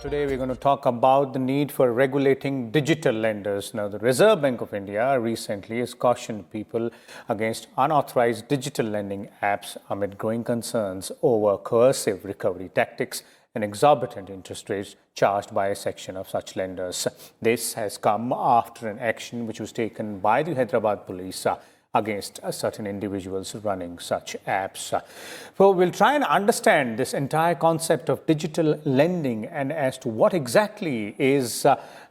Today we're going to talk about the need for regulating digital lenders. Now, the Reserve Bank of India recently has cautioned people against unauthorized digital lending apps amid growing concerns over coercive recovery tactics and exorbitant interest rates charged by a section of such lenders. This has come after an action which was taken by the Hyderabad police against certain individuals running such apps. So we'll try and understand this entire concept of digital lending and as to what exactly is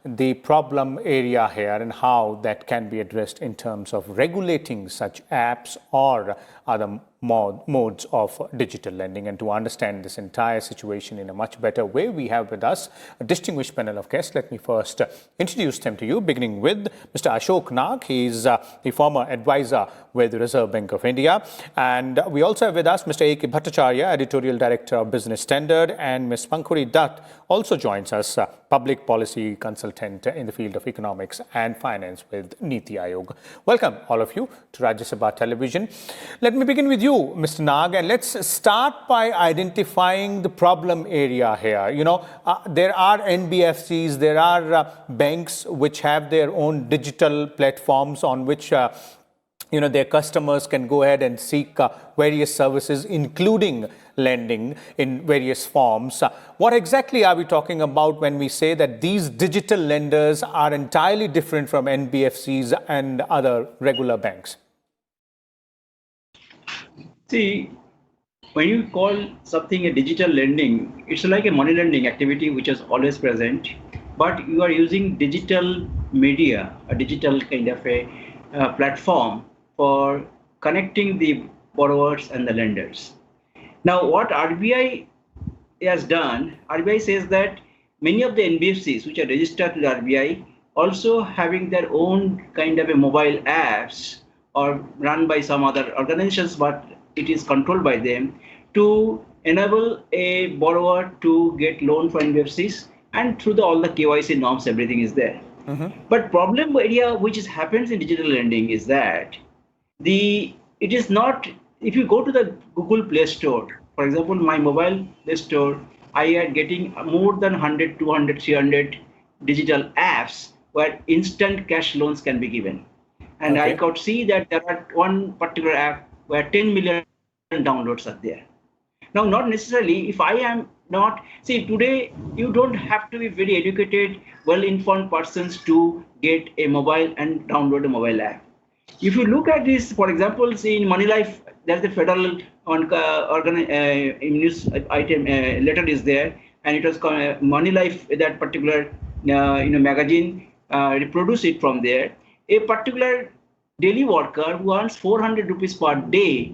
the problem area here and how that can be addressed in terms of regulating such apps or other modes of digital lending. And to understand this entire situation in a much better way, we have with us a distinguished panel of guests. Let me first introduce them to you, beginning with Mr. Ashok Nag. He is the former advisor with the Reserve Bank of India. And we also have with us Mr. A.K. Bhattacharya, Editorial Director of Business Standard, and Ms. Pankuri Dutt also joins us, Public Policy Consultant in the field of economics and finance with Niti Aayog. Welcome, all of you, to Rajya Sabha Television. Let me begin with you, Mr. Nag, and let's start by identifying the problem area here. You know, there are NBFCs, there are banks which have their own digital platforms on which their customers can go ahead and seek various services, including lending in various forms. What exactly are we talking about when we say that these digital lenders are entirely different from NBFCs and other regular banks? See, when you call something a digital lending, it's like a money lending activity which is always present, but you are using digital media, a digital kind of a platform for connecting the borrowers and the lenders. Now, what RBI has done, RBI says that many of the NBFCs which are registered to the RBI also having their own kind of a mobile apps or run by some other organizations, but it is controlled by them to enable a borrower to get loan for NBFCs, and through all the KYC norms, everything is there. But problem area which happens in digital lending is that it is not, if you go to the Google Play Store, for example, my mobile Play Store, I am getting more than 100, 200, 300 digital apps where instant cash loans can be given. And I could see that there are one particular app where 10 million downloads are there. Now, not necessarily, if I am not, see, today you don't have to be very educated, well-informed persons to get a mobile and download a mobile app. If you look at this, for example, see in Money Life, there's the federal news item letter is there, and it was called Money Life, that particular magazine reproduce it from there. A particular daily worker who earns 400 rupees per day,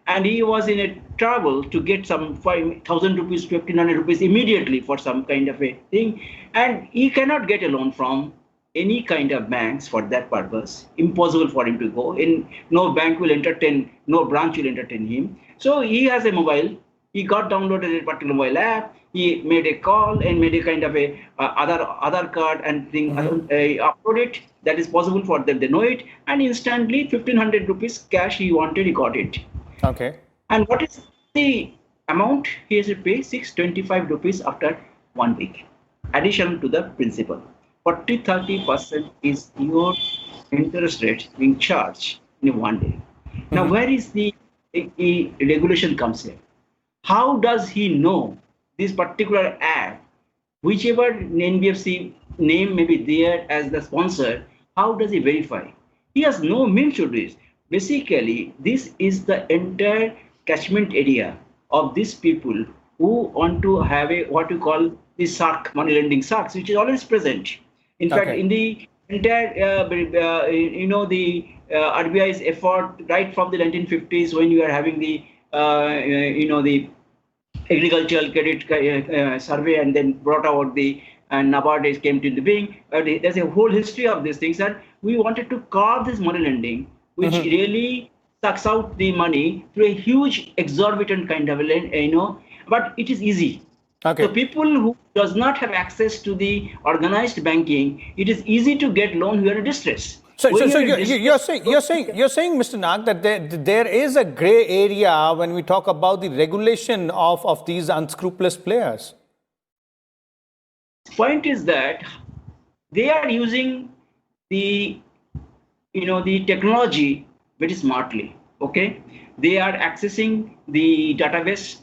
and he was in a trouble to get some 5,000 rupees, 1,500 rupees immediately for some kind of a thing, and he cannot get a loan from any kind of banks for that purpose. Impossible for him to go in. No bank will entertain, no branch will entertain him. So he has a mobile. He got downloaded a particular mobile app. He made a call and made a kind of a other card and thing, upload it. That is possible for them. They know it, and instantly 1,500 rupees cash he wanted, he got it. Okay. And what is the amount he has to pay? 625 rupees after 1 week, addition to the principal. 40-30% is your interest rate being charged in 1 day. Now, where is the regulation comes here? How does he know this particular app, whichever NBFC name may be there as the sponsor, how does he verify? He has no means to do this. Basically, this is the entire catchment area of these people who want to have a what you call the SARC, money lending SARCs, which is always present. In fact, in the entire, the RBI's effort right from the 1950s, when you are having the, the agricultural credit survey, and then brought out the NABARD came to the being. There's a whole history of these things, and we wanted to carve this money lending, which really sucks out the money through a huge exorbitant kind of a but it is easy. So people who does not have access to the organized banking, it is easy to get loan who are in distress. So you're saying, Mr. Nag, that there is a gray area when we talk about the regulation of these unscrupulous players. Point is that they are using the the technology very smartly. Okay, they are accessing the database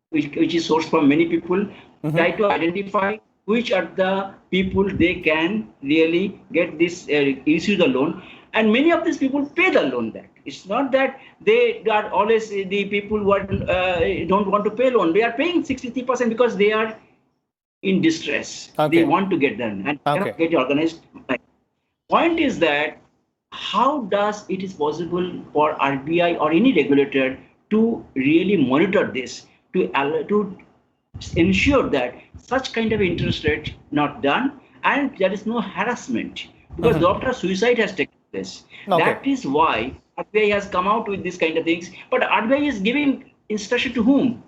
which is sourced from many people, try to identify which are the people they can really get this issue the loan, and many of these people pay the loan back. It's not that they are always the people who are, don't want to pay loan. They are paying 63% because they are in distress. Okay. They want to get done and Okay. cannot get organized. Point is that how does it is possible for RBI or any regulator to really monitor this, to ensure that such kind of interest rate not done and there is no harassment, because doctor suicide has taken place. Okay. That is why RBI has come out with this kind of things. But RBI is giving instruction to whom?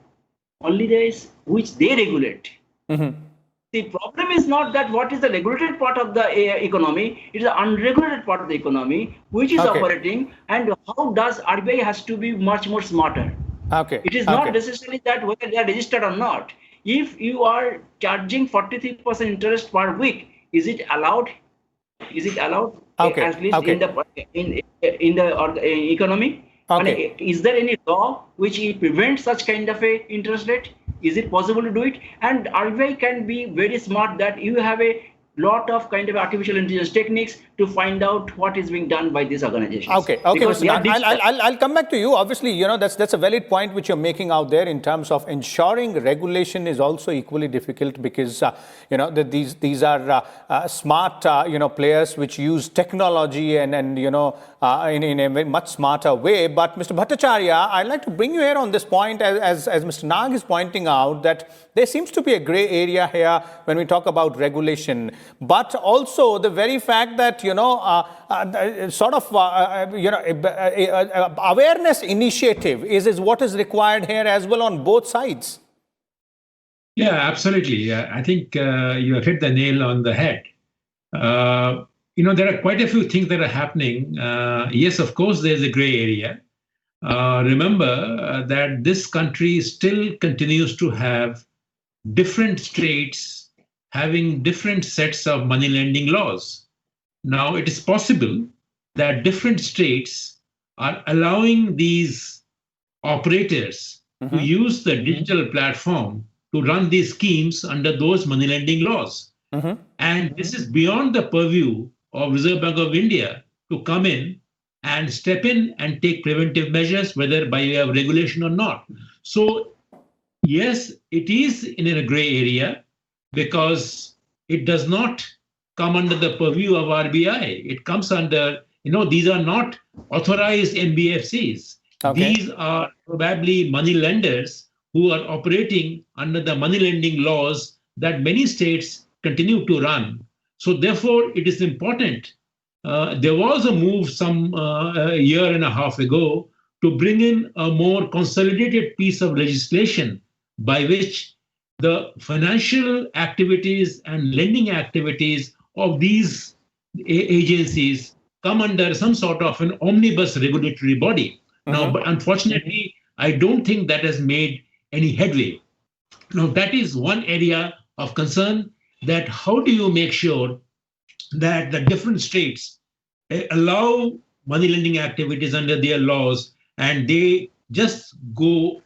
Only those which they regulate. The problem is not that what is the regulated part of the economy, it is the unregulated part of the economy which is Okay. operating, and how does RBI has to be much more smarter. Okay. It is not necessarily that whether they are registered or not. If you are charging 43% interest per week, is it allowed? Is it allowed? Okay. At least Okay. in the economy? Okay. And is there any law which prevents such kind of a interest rate? Is it possible to do it? And RBI can be very smart that you have a lot of kind of artificial intelligence techniques to find out what is being done by these organizations. Okay, okay, Because Mr. they are Nag, digital. I'll come back to you. Obviously, that's a valid point which you're making out there in terms of ensuring regulation is also equally difficult because that these are smart players which use technology and in a very much smarter way. But Mr. Bhattacharya, I'd like to bring you here on this point as Mr. Nag is pointing out that there seems to be a gray area here when we talk about regulation, but also the very fact that awareness initiative is what is required here as well on both sides. Yeah, absolutely. I think you have hit the nail on the head. There are quite a few things that are happening. Yes, of course, there's a gray area. Remember that this country still continues to have different states having different sets of money lending laws. Now, it is possible that different states are allowing these operators to use the digital platform to run these schemes under those money lending laws. And this is beyond the purview of Reserve Bank of India to come in and step in and take preventive measures, whether by way of regulation or not. So, yes, it is in a gray area because it does not come under the purview of RBI. It comes under, these are not authorized MPPSCs. Okay. These are probably money lenders who are operating under the money lending laws that many states continue to run. So therefore, it is important. There was a move some a year and a half ago to bring in a more consolidated piece of legislation by which the financial activities and lending activities of these agencies come under some sort of an omnibus regulatory body. Now, but unfortunately, I don't think that has made any headway. Now, that is one area of concern, that how do you make sure that the different states allow money lending activities under their laws and they just go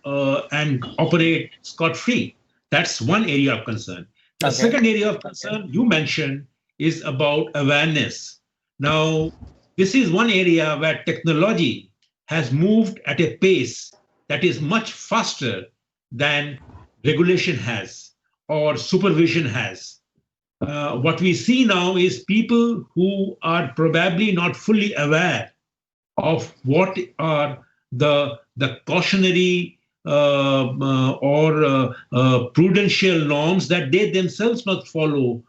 and operate scot-free. That's one area of concern. The second area of concern you mentioned is about awareness. Now, this is one area where technology has moved at a pace that is much faster than regulation has or supervision has. What we see now is people who are probably not fully aware of what are the cautionary or prudential norms that they themselves must follow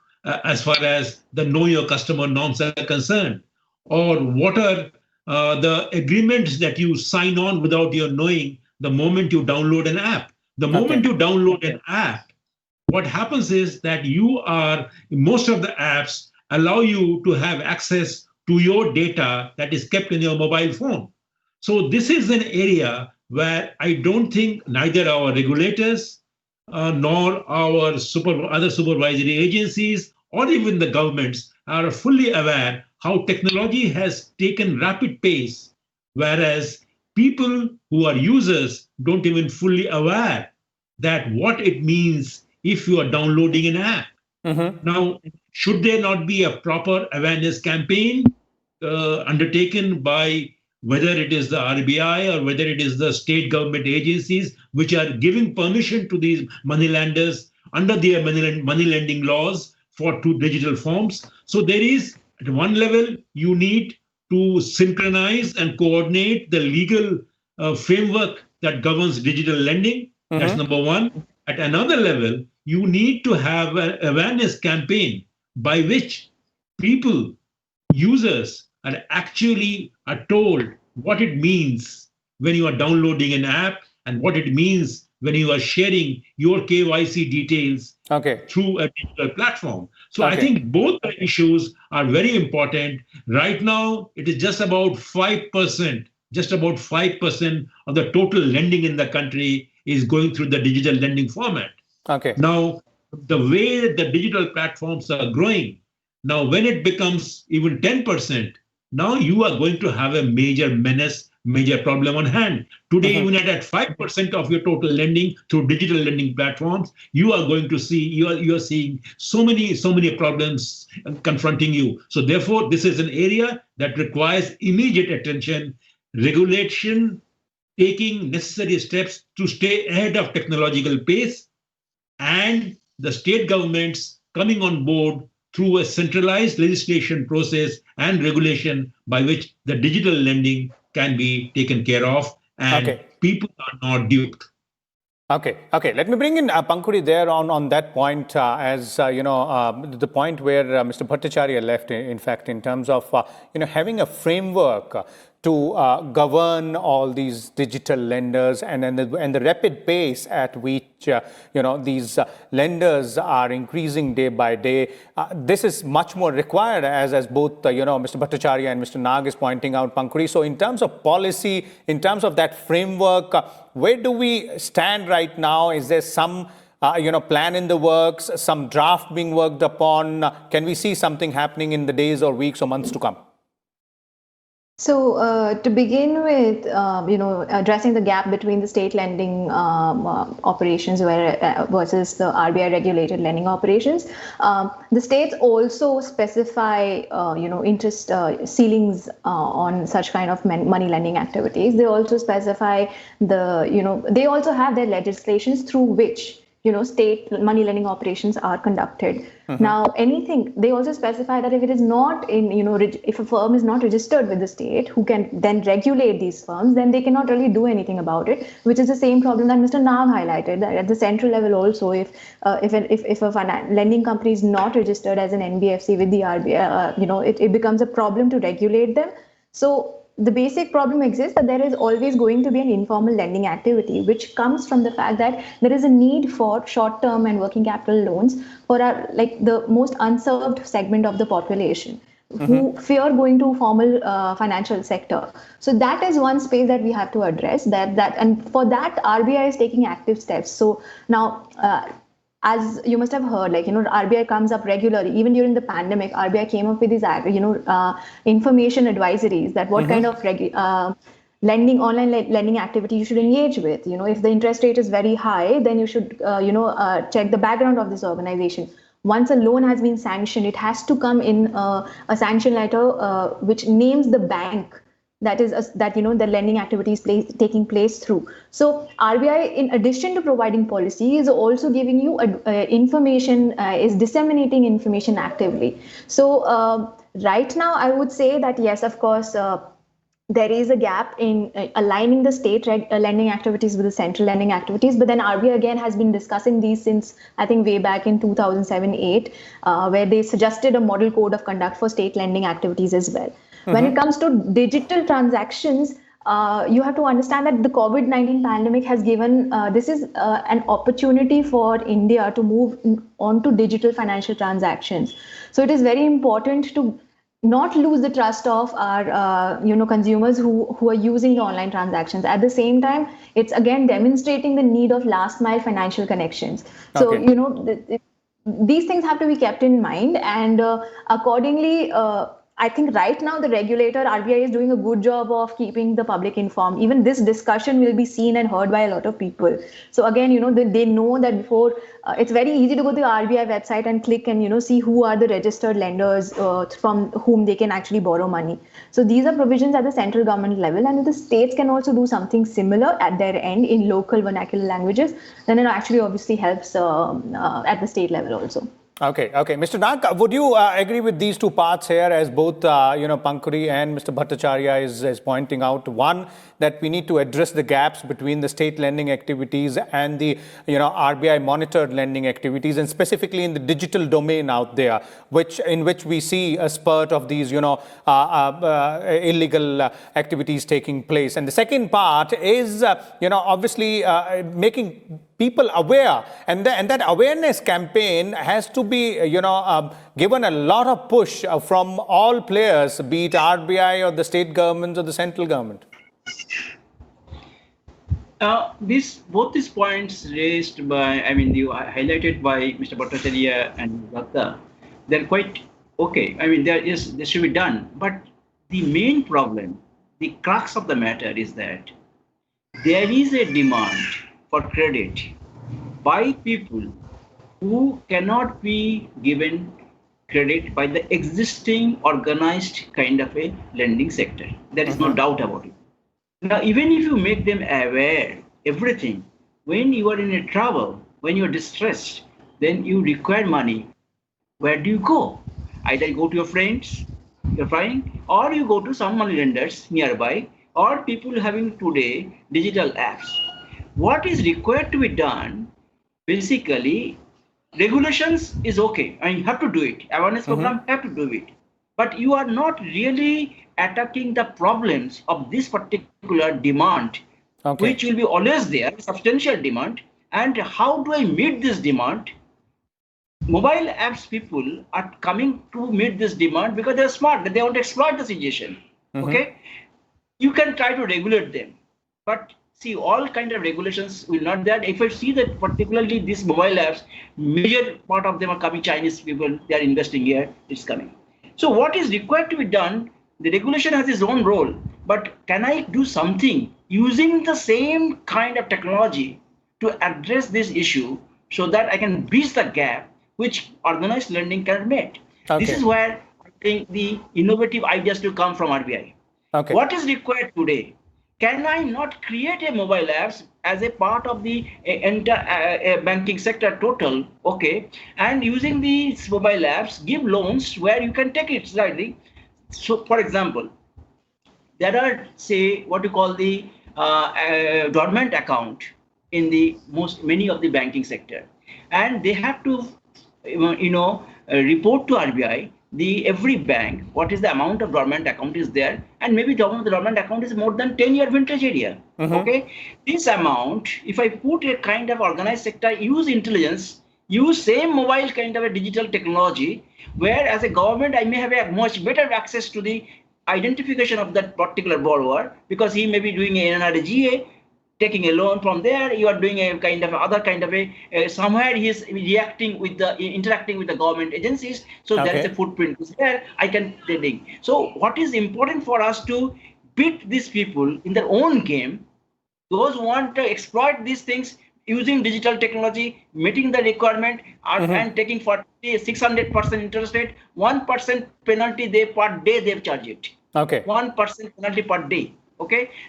as far as the know your customer norms are concerned, or what are the agreements that you sign on without your knowing the moment you download an app. The moment you download an app, what happens is that most of the apps allow you to have access to your data that is kept in your mobile phone. So this is an area where I don't think neither our regulators nor our other supervisory agencies, or even the governments are fully aware how technology has taken rapid pace, whereas people who are users don't even fully aware that what it means if you are downloading an app. Now, should there not be a proper awareness campaign undertaken by whether it is the RBI or whether it is the state government agencies which are giving permission to these moneylenders under their money lending laws for two digital forms? So there is, at one level, you need to synchronize and coordinate the legal framework that governs digital lending. That's number one. At another level, you need to have an awareness campaign by which people, users, are told what it means when you are downloading an app and what it means when you are sharing your KYC details through a digital platform. So I think both the issues are very important. Right now, it is just about 5%, of the total lending in the country is going through the digital lending format. Now, the way the digital platforms are growing, now when it becomes even 10%, now you are going to have a major problem on hand. Today, even at 5% of your total lending through digital lending platforms, you are going to see, you are seeing so many problems confronting you. So therefore, this is an area that requires immediate attention, regulation, taking necessary steps to stay ahead of technological pace, and the state governments coming on board through a centralized legislation process and regulation by which the digital lending can be taken care of and people are not duped. Okay. Let me bring in Pankuri there on that point, the point where Mr. Bhattacharya left, in fact, in terms of, having a framework to govern all these digital lenders and the rapid pace at which, these lenders are increasing day by day. This is much more required as both, Mr. Bhattacharya and Mr. Nag is pointing out, Pankuri. So in terms of policy, in terms of that framework, where do we stand right now? Is there some, plan in the works, some draft being worked upon? Can we see something happening in the days or weeks or months to come? So to begin with, addressing the gap between the state lending operations versus the RBI regulated lending operations, the states also specify, interest ceilings on such kind of money lending activities. They also specify they also have their legislations through which state money lending operations are conducted. Now, they also specify that if it is not if a firm is not registered with the state who can then regulate these firms, then they cannot really do anything about it, which is the same problem that Mr. Nag highlighted, that at the central level also, if a lending company is not registered as an NBFC with the RBI, it becomes a problem to regulate them. So the basic problem exists that there is always going to be an informal lending activity, which comes from the fact that there is a need for short-term and working capital loans for the most unserved segment of the population who fear going to formal financial sector. So that is one space that we have to address. And for that, RBI is taking active steps. So now, as you must have heard, RBI comes up regularly. Even during the pandemic, RBI came up with these, information advisories that what kind of online lending activity you should engage with. If the interest rate is very high, then you should, check the background of this organization. Once a loan has been sanctioned, it has to come in a sanction letter which names the bank the lending activities taking place through. So RBI, in addition to providing policy, is also giving you information, is disseminating information actively. So right now, I would say that yes, of course, there is a gap in aligning the state lending activities with the central lending activities. But then RBI again has been discussing these since I think way back in 2007-8, where they suggested a model code of conduct for state lending activities as well. When it comes to digital transactions, you have to understand that the COVID-19 pandemic has given, this is an opportunity for India to move on to digital financial transactions. So it is very important to not lose the trust of our consumers who are using the online transactions. At the same time, it's again demonstrating the need of last mile financial connections. So these things have to be kept in mind, and accordingly, I think right now the regulator RBI is doing a good job of keeping the public informed. Even this discussion will be seen and heard by a lot of people. So again, they know that before, it's very easy to go to the RBI website and click and see who are the registered lenders from whom they can actually borrow money. So these are provisions at the central government level, and if the states can also do something similar at their end in local vernacular languages, then it actually obviously helps at the state level also. Okay. Mr. Nag, would you agree with these two parts here, as both, Pankuri and Mr. Bhattacharya is pointing out? One, that we need to address the gaps between the state lending activities and the, RBI monitored lending activities, and specifically in the digital domain out there, in which we see a spurt of these, illegal activities taking place. And the second part is, obviously making people aware, and that awareness campaign has to be, given a lot of push from all players, be it RBI or the state governments or the central government. Both these points raised by, highlighted by Mr. Bhattacharya and Datta, they're quite okay. This should be done. But the main problem, the crux of the matter is that there is a demand for credit by people who cannot be given credit by the existing organized kind of a lending sector. There is no doubt about it. Now, even if you make them aware, everything, when you are in a trouble, when you are distressed, then you require money. Where do you go? Either you go to your friends, you're fine, or you go to some money lenders nearby, or people having today digital apps. What is required to be done? Basically, regulations is okay, and you have to do it. Awareness program have to do it. But you are not really attacking the problems of this particular demand, which will be always there, substantial demand. And how do I meet this demand? Mobile apps people are coming to meet this demand because they're smart, that they want to exploit the situation. Okay? You can try to regulate them, but see, all kind of regulations will not that. If I see that particularly these mobile apps, major part of them are coming Chinese people, they are investing here, it's coming. So what is required to be done? The regulation has its own role, but can I do something using the same kind of technology to address this issue so that I can bridge the gap which organized lending can meet? This is where I think the innovative ideas to come from RBI. What is required today? Can I not create a mobile apps as a part of the entire banking sector total? And using these mobile apps, give loans where you can take it slightly. So, for example, there are, say, what you call the dormant account in the many of the banking sector, and they have to, report to RBI. Every bank, what is the amount of dormant account is there, and maybe the dormant account is more than 10-year vintage area. This amount, if I put a kind of organized sector, use intelligence, use same mobile kind of a digital technology, where as a government I may have a much better access to the identification of that particular borrower, because he may be doing an NRGA, taking a loan from there, you are doing a kind of other kind of a somewhere he is interacting with the government agencies. So there is a footprint there. I can trading. So what is important for us to beat these people in their own game? Those who want to exploit these things using digital technology, meeting the requirement, and taking 600% interest rate, 1% penalty per day they charge it. 1% penalty per day.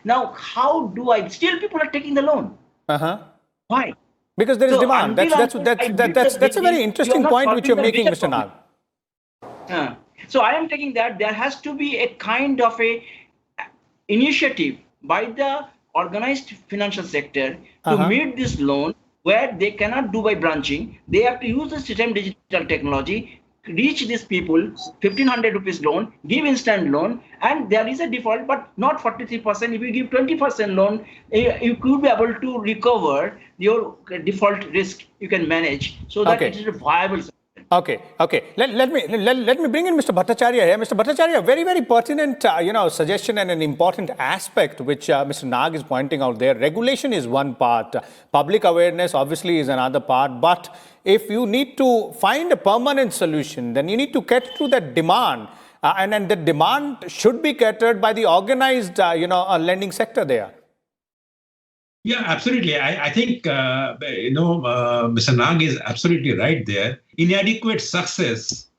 Now, how do I? Still, people are taking the loan. Why? Because there is demand. That's a very interesting point which you're making, Mr. Nag. So I am taking that there has to be a kind of a initiative by the organized financial sector to meet this loan, where they cannot do by branching. They have to use the same digital technology, reach these people, 1,500 rupees loan, give instant loan, and there is a default, but not 43%. If you give 20% loan, you could be able to recover your default risk. You can manage so that it is a viable solution. Okay. Let me bring in Mr. Bhattacharya here. Mr. Bhattacharya, very, very pertinent, suggestion and an important aspect which Mr. Nag is pointing out there. Regulation is one part. Public awareness obviously is another part. But if you need to find a permanent solution, then you need to cater to that demand. And the demand should be catered by the organized, lending sector there. Yeah, absolutely. I think, Mr. Nag is absolutely right there. Inadequate success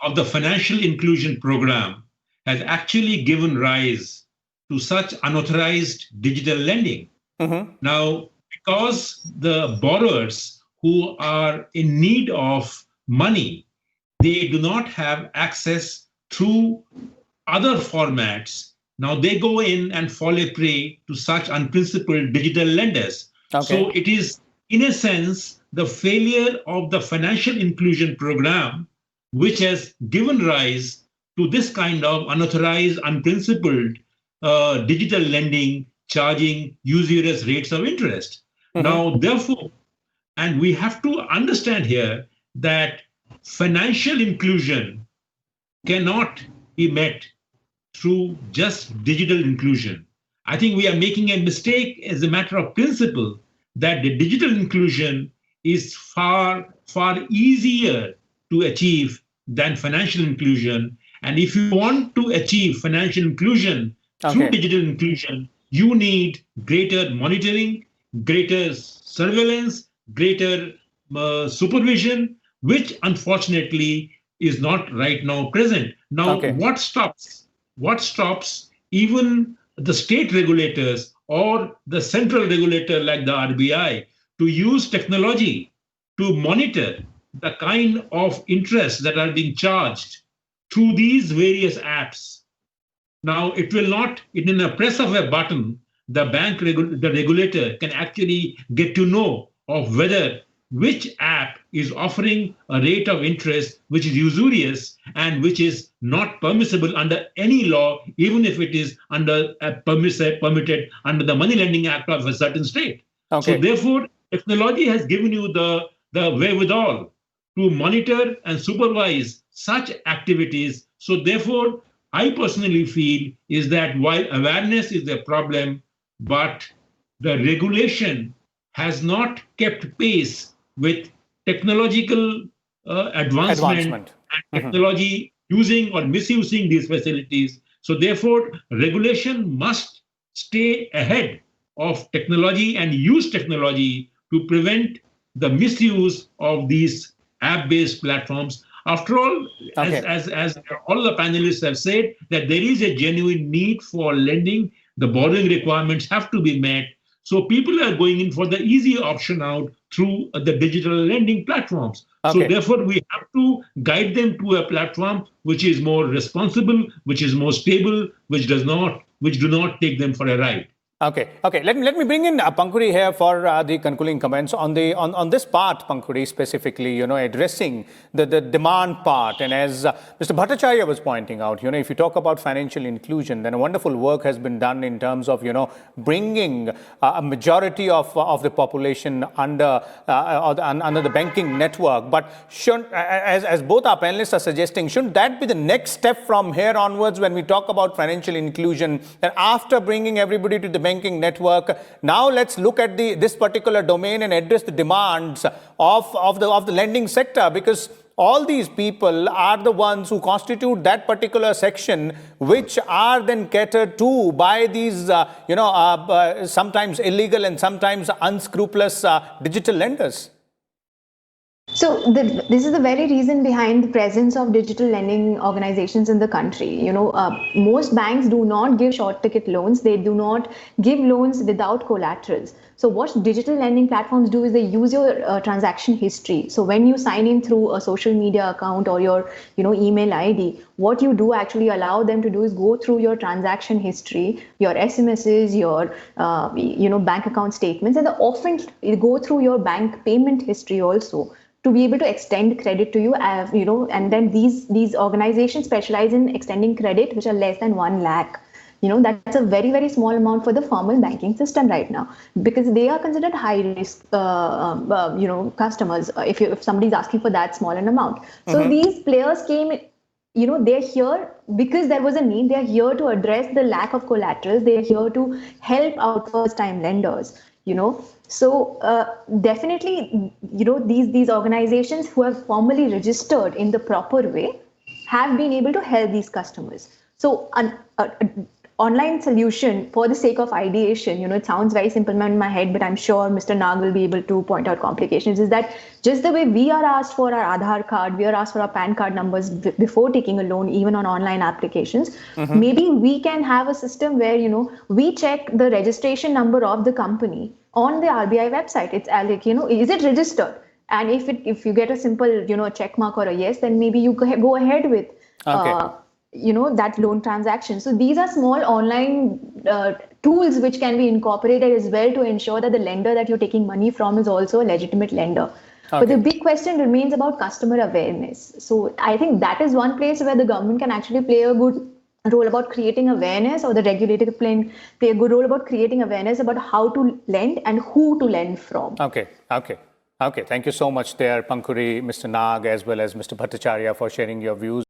of the financial inclusion program has actually given rise to such unauthorized digital lending. Mm-hmm. Now, because the borrowers who are in need of money, they do not have access through other formats. Now they go in and fall a prey to such unprincipled digital lenders. Okay. So it is, in a sense, the failure of the financial inclusion program which has given rise to this kind of unauthorized, unprincipled digital lending, charging usurious rates of interest. Mm-hmm. Now, therefore, and we have to understand here that financial inclusion cannot be met through just digital inclusion. I think we are making a mistake as a matter of principle that the digital inclusion is far, far easier to achieve than financial inclusion. And if you want to achieve financial inclusion through digital inclusion, you need greater monitoring, greater surveillance, greater supervision, which unfortunately is not right now present. Now, what stops even the state regulators or the central regulator like the RBI to use technology to monitor the kind of interests that are being charged through these various apps? Now, it will not, in a press of a button, the regulator can actually get to know of whether which app is offering a rate of interest which is usurious and which is not permissible under any law, even if it is permitted under the Money Lending Act of a certain state. Okay. So therefore, technology has given you the wherewithal to monitor and supervise such activities. So therefore, I personally feel is that while awareness is a problem, but the regulation has not kept pace with technological advancement and technology using or misusing these facilities. So therefore, regulation must stay ahead of technology and use technology to prevent the misuse of these app-based platforms. After all, as all the panelists have said, that there is a genuine need for lending. The borrowing requirements have to be met. So people are going in for the easy option out through the digital lending platforms. So therefore, we have to guide them to a platform which is more responsible, which is more stable, which do not take them for a ride. Okay. Let me bring in Pankuri here for the concluding comments on this part, Pankuri, specifically, addressing the demand part. And as Mr. Bhattacharya was pointing out, if you talk about financial inclusion, then a wonderful work has been done in terms of, bringing a majority of the population under the banking network. But as both our panelists are suggesting, shouldn't that be the next step from here onwards when we talk about financial inclusion? That after bringing everybody to the banking network, now let's look at this particular domain and address the demands of the lending sector, because all these people are the ones who constitute that particular section, which are then catered to by these sometimes illegal and sometimes unscrupulous digital lenders. So this is the very reason behind the presence of digital lending organizations in the country. Most banks do not give short ticket loans. They do not give loans without collaterals. So what digital lending platforms do is they use your transaction history. So when you sign in through a social media account or your email ID, what you do actually allow them to do is go through your transaction history, your SMSs, your bank account statements, and they often go through your bank payment history also, to be able to extend credit to you, and then these organizations specialize in extending credit which are less than 1 lakh. that's a very, very small amount for the formal banking system right now, because they are considered high risk, customers if somebody's asking for that small an amount. So these players came, they're here because there was a need. They're here to address the lack of collaterals. They're here to help out first time lenders, So definitely, these organizations who have formally registered in the proper way have been able to help these customers. So an online solution for the sake of ideation, it sounds very simple in my head, but I'm sure Mr. Nag will be able to point out complications, is that just the way we are asked for our Aadhaar card, we are asked for our PAN card numbers before taking a loan, even on online applications, maybe we can have a system where, we check the registration number of the company on the RBI website. It's like, is it registered? And if you get a simple, check mark or a yes, then maybe you go ahead with that loan transaction. So these are small online tools which can be incorporated as well to ensure that the lender that you're taking money from is also a legitimate lender. But the big question remains about customer awareness. So I think that is one place where the government can actually play a good role about creating awareness, or the regulator play a good role about creating awareness about how to lend and who to lend from. Okay. Thank you so much there, Pankuri, Mr. Nag, as well as Mr. Bhattacharya, for sharing your views